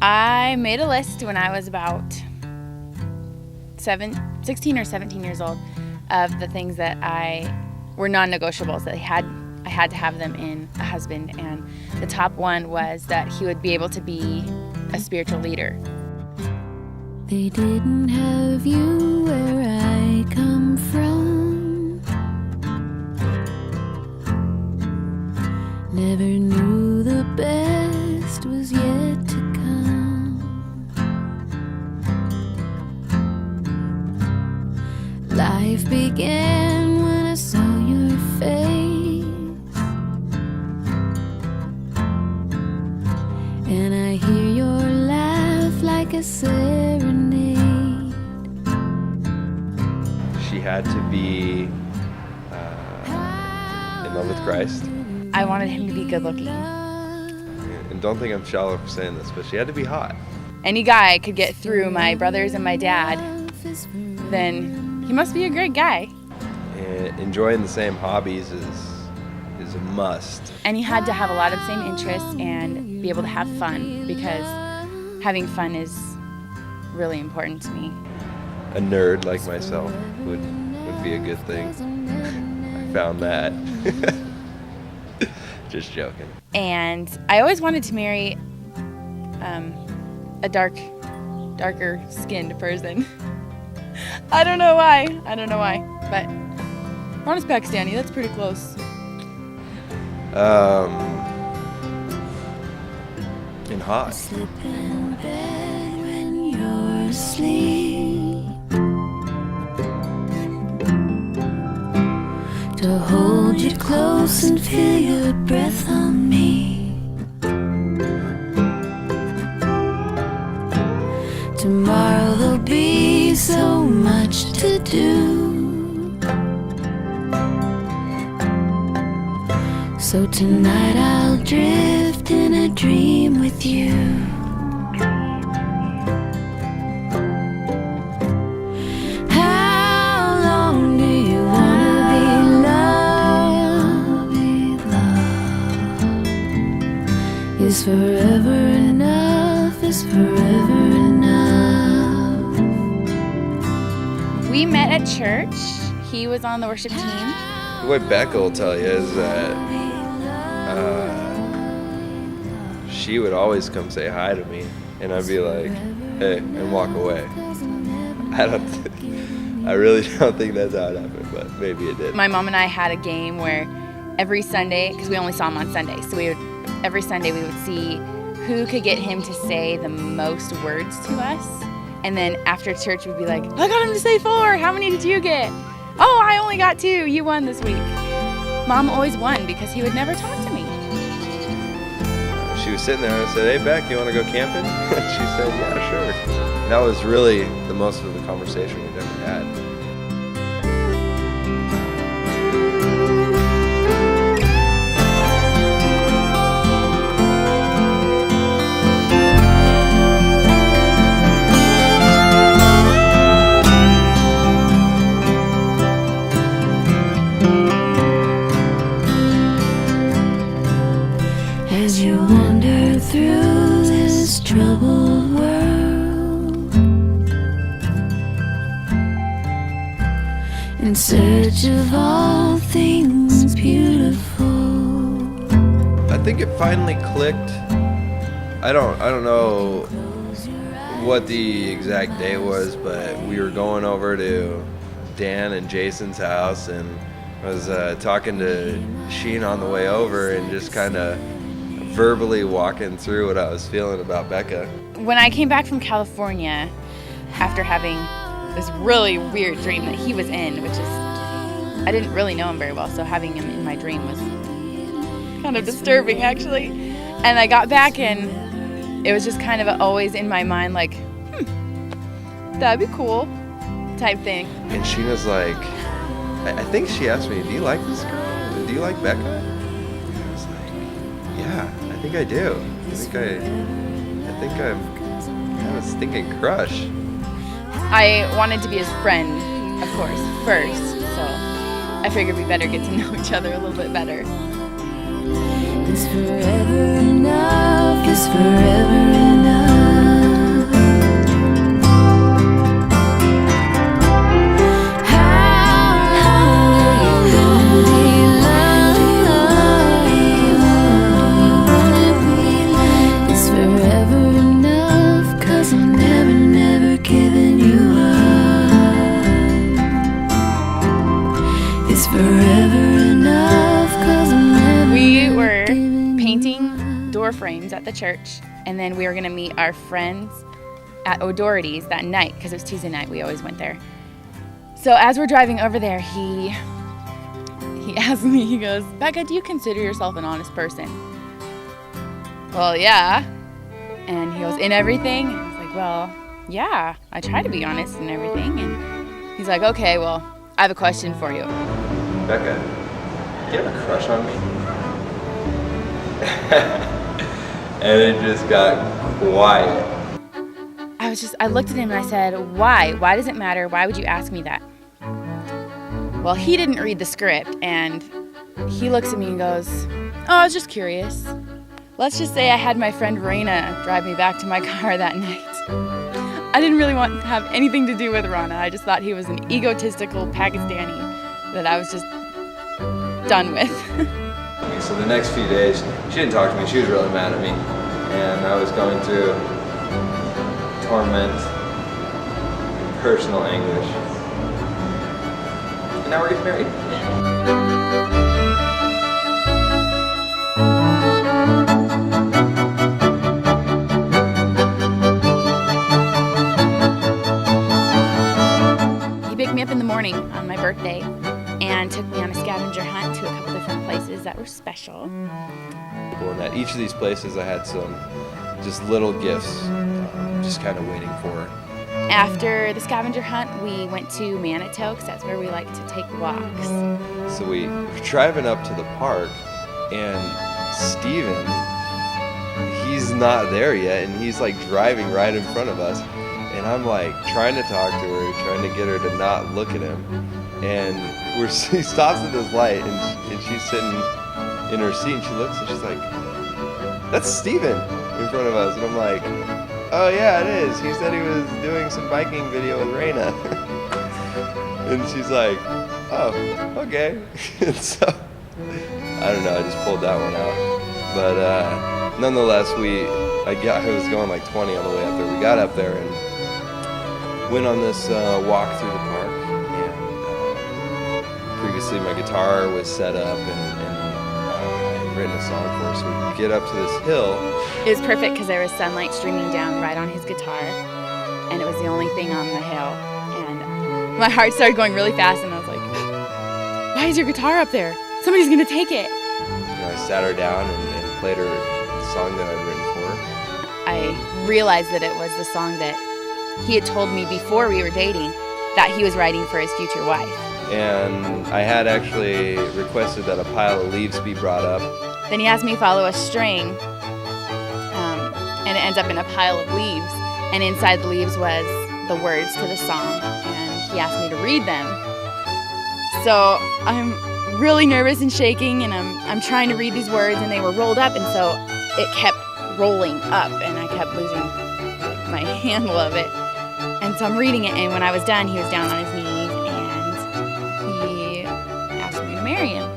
I made a list when I was about 16 or 17 years old of the things that were non-negotiables, that I had to have them in a husband, and the top one was that he would be able to be a spiritual leader. They didn't have you where I come from. Never knew the best was yet to come. Life began when I saw your face, and I hear your laugh like a serenade. She had to be in love with Christ. I wanted him to be good looking. And don't think I'm shallow for saying this, but she had to be hot. Any guy could get through my brothers and my dad, then he must be a great guy. And enjoying the same hobbies is a must. And he had to have a lot of the same interests and be able to have fun, because having fun is really important to me. A nerd like myself would be a good thing. I found that. Just joking. And I always wanted to marry a darker skinned person. I don't know why, but Rana's Pakistani, that's pretty close. And hot. Slip in bed when you're asleep, to hold you close and feel your breath on me. Tomorrow there'll be so much to do, so tonight I'll drift in a dream with you. How long do you wanna be loved? Is forever enough? Is forever enough? We met at church. He was on the worship team. What Becca will tell you is that she would always come say hi to me, and I'd be like, hey, and walk away. I really don't think that's how it happened, but maybe it did. My mom and I had a game where every Sunday, because we only saw him on Sunday, so every Sunday we would see who could get him to say the most words to us. And then after church we'd be like, I got him to say 4, how many did you get? Oh, I only got 2, you won this week. Mom always won because he would never talk to me. She was sitting there and I said, hey Beck, you want to go camping? She said, yeah, sure. That was really the most of the conversation we've ever had. As you wander through this troubled world, in search of all things beautiful. I think it finally clicked. I don't know what the exact day was, but we were going over to Dan and Jason's house, and I was talking to Sheen on the way over and just kind of verbally walking through what I was feeling about Becca. When I came back from California after having this really weird dream that he was in, which is, I didn't really know him very well, so having him in my dream was kind of disturbing actually. And I got back and it was just kind of always in my mind like, that'd be cool type thing. And Sheena's like, I think she asked me, do you like this girl? Do you like Becca? And I was like, yeah, I think I do. I think I'm kind of stinking crush. I wanted to be his friend, of course, first, so I figured we better get to know each other a little bit better. Is forever enough? Is forever enough? forever enough, 'cause I'm never, never giving you up. It's forever enough, 'cause I'm never, We were never giving you painting door frames at the church, and then we were gonna meet our friends at O'Doherty's that night because it was Tuesday night. We always went there. So as we're driving over there, he asked me, he goes, "Becca, do you consider yourself an honest person?" Well, yeah. And he goes, "In everything?" And I was like, "Well, yeah, I try to be honest in everything." And he's like, "Okay, well, I have a question for you." Becca, do you have a crush on me? And it just got quiet. I looked at him and I said, "Why? Why does it matter? Why would you ask me that?" Well, he didn't read the script, and he looks at me and goes, "Oh, I was just curious." Let's just say I had my friend Rana drive me back to my car that night. I didn't really want to have anything to do with Rana. I just thought he was an egotistical Pakistani that I was just done with. So the next few days, she didn't talk to me. She was really mad at me. And I was going through torment, personal anguish. And now we're getting married. He picked me up in the morning on my birthday and took me on a scavenger hunt to a couple different places that were special. And at each of these places, I had some just little gifts, just kind of waiting for her. After the scavenger hunt, we went to Manitou because that's where we like to take walks. So we were driving up to the park, and Steven, he's not there yet, and he's like driving right in front of us. And I'm like trying to talk to her, trying to get her to not look at him. And he stops at this light, and she's sitting in her seat, and she looks, and she's like, "That's Steven in front of us." And I'm like, "Oh yeah, it is. He said he was doing some biking video with Rana." And she's like, "Oh, okay." And so, I don't know, I just pulled that one out. But nonetheless, I was going like 20 on the way up there. We got up there and went on this walk through the park. And previously my guitar was set up, and I had written a song for her. So we get up to this hill. It was perfect because there was sunlight streaming down right on his guitar, and it was the only thing on the hill. And my heart started going really fast, and I was like, "Why is your guitar up there? Somebody's gonna take it." I sat her down and played her the song that I'd written for her. I realized that it was the song that he had told me before we were dating that he was writing for his future wife. And I had actually requested that a pile of leaves be brought up. Then he asked me to follow a string, and it ends up in a pile of leaves. And inside the leaves was the words to the song, and he asked me to read them. So I'm really nervous and shaking, and I'm trying to read these words, and they were rolled up, and so it kept rolling up, and I kept losing my handle of it. And so I'm reading it, and when I was done, he was down on his knees, and he asked me to marry him.